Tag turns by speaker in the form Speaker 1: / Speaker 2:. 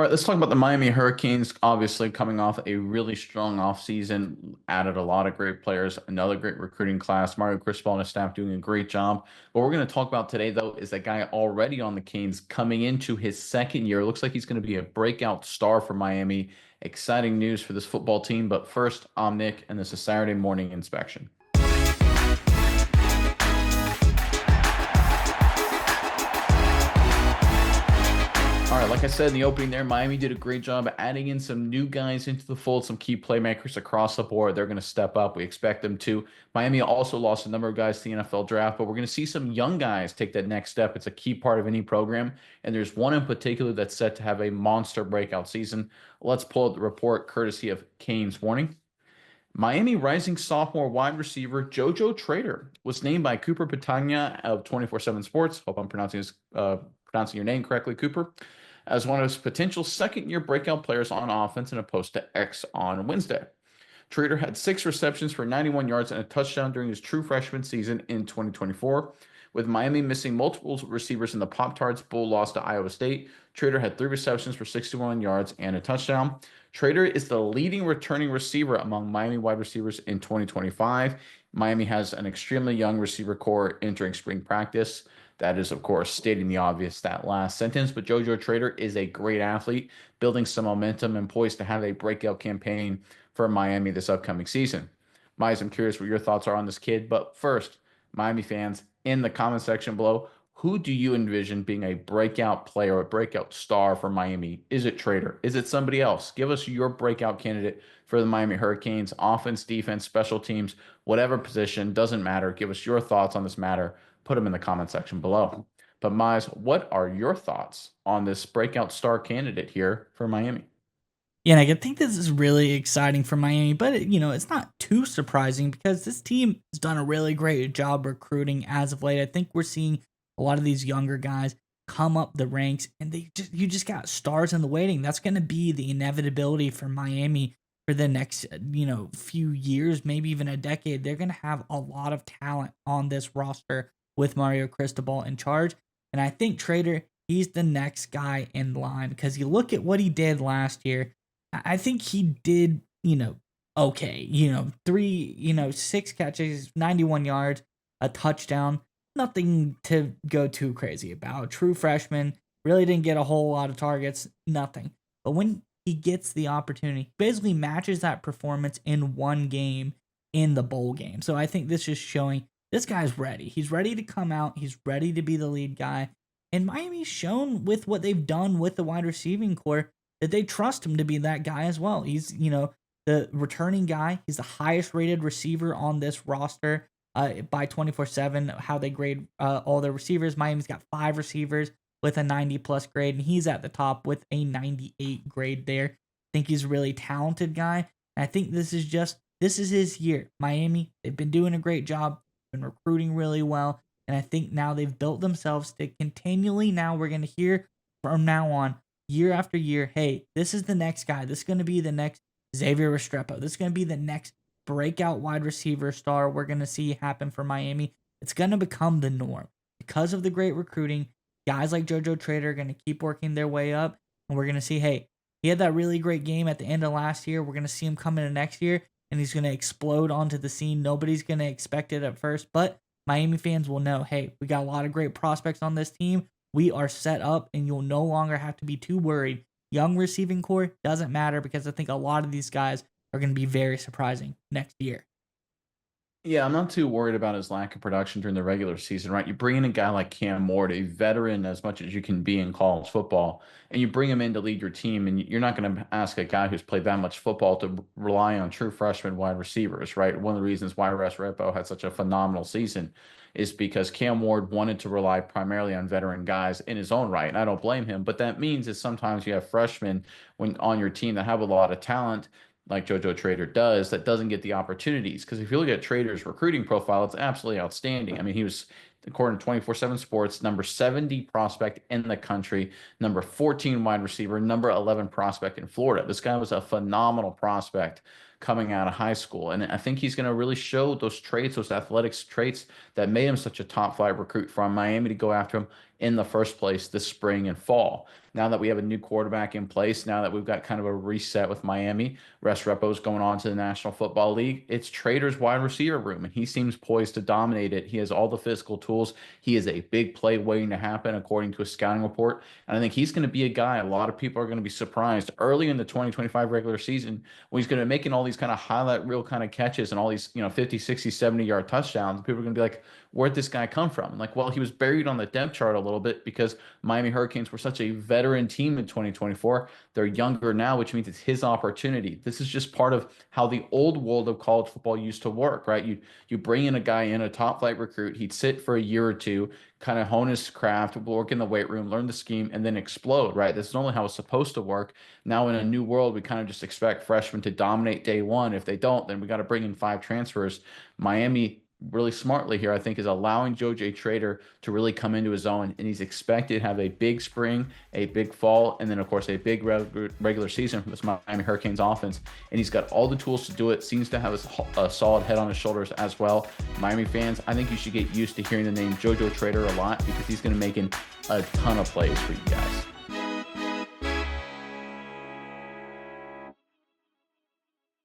Speaker 1: All right, let's talk about the Miami Hurricanes. Obviously, coming off a really strong offseason, added a lot of great players, another great recruiting class. Mario Cristobal and his staff doing a great job. What we're going to talk about today, though, is that guy already on the Canes coming into his second year. Looks like he's going to be a breakout star for Miami. Exciting news for this football team. But first, I'm Nick, and this is Saturday Morning Inspection. All right, like I said in the opening there, Miami did a great job adding in some new guys into the fold, some key playmakers across the board. They're going to step up. We expect them to. Miami also lost a number of guys to the NFL draft, but we're going to see some young guys take that next step. It's a key part of any program, and there's one in particular that's set to have a monster breakout season. Let's pull up the report courtesy of Canes Warning. Miami rising sophomore wide receiver Jojo Trader was named by Cooper Patagna of 24/7 Sports. Hope I'm pronouncing your name correctly, Cooper, as one of his potential second-year breakout players on offense in a post to X on Wednesday. Trader had 6 receptions for 91 yards and a touchdown during his true freshman season in 2024. With Miami missing multiple receivers in the Pop-Tarts Bowl loss to Iowa State, Trader had 3 receptions for 61 yards and a touchdown. Trader is the leading returning receiver among Miami wide receivers in 2025. Miami has an extremely young receiver core entering spring practice. That is, of course, stating the obvious, that last sentence. But Jojo Trader is a great athlete, building some momentum and poised to have a breakout campaign for Miami this upcoming season. Miles, I'm curious what your thoughts are on this kid. But first, Miami fans, in the comment section below, who do you envision being a breakout player, a breakout star for Miami? Is it Trader? Is it somebody else? Give us your breakout candidate for the Miami Hurricanes, offense, defense, special teams, whatever position, doesn't matter. Give us your thoughts on this matter. Put them in the comment section below. But Miles, what are your thoughts on this breakout star candidate here for Miami?
Speaker 2: Yeah, and I think this is really exciting for Miami, but it's not too surprising because this team has done a really great job recruiting as of late. I think we're seeing a lot of these younger guys come up the ranks, and you just got stars in the waiting. That's going to be the inevitability for Miami for the next few years, maybe even a decade. They're going to have a lot of talent on this roster with Mario Cristobal in charge, and I think Trader, he's the next guy in line because you look at what he did last year. I think he did, okay. 6 catches, 91 yards, a touchdown. Nothing to go too crazy about. True freshman, really didn't get a whole lot of targets, nothing. But when he gets the opportunity, basically matches that performance in one game in the bowl game. So I think this is showing this guy's ready. He's ready to come out. He's ready to be the lead guy. And Miami's shown with what they've done with the wide receiving core that they trust him to be that guy as well. He's, the returning guy. He's the highest rated receiver on this roster by 24/7, how they grade all their receivers. Miami's got 5 receivers with a 90 plus grade, and he's at the top with a 98 grade there. I think he's a really talented guy. And I think this is his year. Miami, they've been doing a great job, been recruiting really well. And I think now they've built themselves to continually, now we're going to hear from now on, year after year, hey, this is the next guy. This is going to be the next Xavier Restrepo. This is going to be the next breakout wide receiver star we're going to see happen for Miami. It's going to become the norm. Because of the great recruiting, guys like Jojo Trader are going to keep working their way up. And we're going to see, hey, he had that really great game at the end of last year. We're going to see him come into next year, and he's going to explode onto the scene. Nobody's going to expect it at first, but Miami fans will know, hey, we got a lot of great prospects on this team. We are set up, and you'll no longer have to be too worried. Young receiving core doesn't matter because I think a lot of these guys are going to be very surprising next year.
Speaker 1: Yeah, I'm not too worried about his lack of production during the regular season, right? You bring in a guy like Cam Ward, a veteran as much as you can be in college football, and you bring him in to lead your team, and you're not going to ask a guy who's played that much football to rely on true freshman wide receivers, right? One of the reasons why Russ Repo had such a phenomenal season is because Cam Ward wanted to rely primarily on veteran guys in his own right, and I don't blame him. But that means is sometimes you have freshmen when on your team that have a lot of talent like Jojo Trader does, that doesn't get the opportunities. Because if you look at Trader's recruiting profile, it's absolutely outstanding. I mean, he was, according to 24/7 Sports, number 70 prospect in the country, number 14 wide receiver, number 11 prospect in Florida. This guy was a phenomenal prospect coming out of high school. And I think he's going to really show those traits, those athletics traits that made him such a top 5 recruit from Miami to go after him in the first place this spring and fall. now that we have a new quarterback in place, now that we've got kind of a reset with Miami, Restrepo's going on to the National Football League, it's Trader's wide receiver room, and he seems poised to dominate it. He has all the physical tools. He is a big play waiting to happen, according to a scouting report. And I think he's going to be a guy a lot of people are going to be surprised early in the 2025 regular season when he's going to be making all these kind of highlight reel kind of catches and all these, 50, 60, 70-yard touchdowns. People are going to be like, where'd this guy come from? And like, well, he was buried on the depth chart a little bit because Miami Hurricanes were such a veteran team in 2024. They're younger now, which means it's his opportunity. This is just part of how the old world of college football used to work, right? You bring in a guy in, a top flight recruit, he'd sit for a year or two, kind of hone his craft, work in the weight room, learn the scheme, and then explode, right? That's normally how it's supposed to work. Now in a new world, we kind of just expect freshmen to dominate day one. If they don't, then we got to bring in 5 transfers. Miami really smartly here, I think, is allowing Jojo Trader to really come into his own, and he's expected to have a big spring, a big fall, and then of course a big regular season from this Miami Hurricanes offense. And he's got all the tools to do it. Seems to have a solid head on his shoulders as well. Miami fans, I think you should get used to hearing the name Jojo Trader a lot because he's going to make a ton of plays for you guys.